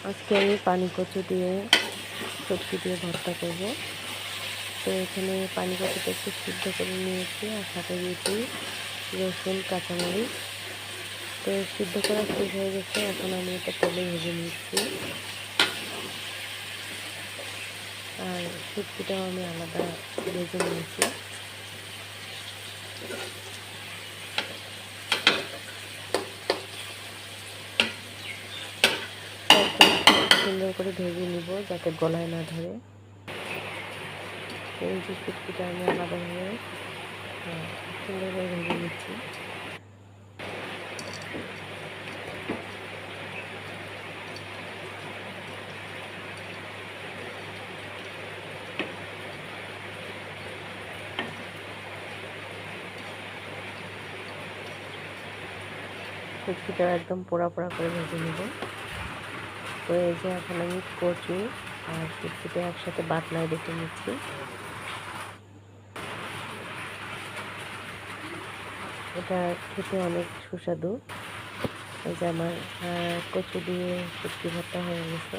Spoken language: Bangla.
আজকে আমি পানি কচু দিয়ে শুটকি দিয়ে ভর্তা করব। তো এখানে পানি কচুটা একটু সিদ্ধ করে নিয়েছি আর সাথে দিয়েছি রসুন কাঁচামরিচ। তো সিদ্ধ করা শেষ হয়ে গেছে, এখন আমি এটা তেলে ভেজে নিচ্ছি। আর শুটকিটাও আমি আলাদা ভেজে নিয়েছি। সুন্দর করে ভেজে নিব যাতে গলায় না ধরে। এই যে শুটকিটা আমি আলাদাভাবে সুন্দর করে ভেজে নিচ্ছি। শুটকিটাও একদম পোড়া পোড়া করে ভেজে নেব। তো এই যে এখন আমি কচু আর শুটকিটা একসাথে বাটনায় রেখে নিচ্ছি। এটা খেতে অনেক সুস্বাদু। এই যে আমার কচু দিয়ে শুটকি ভর্তা হয়ে গেছে।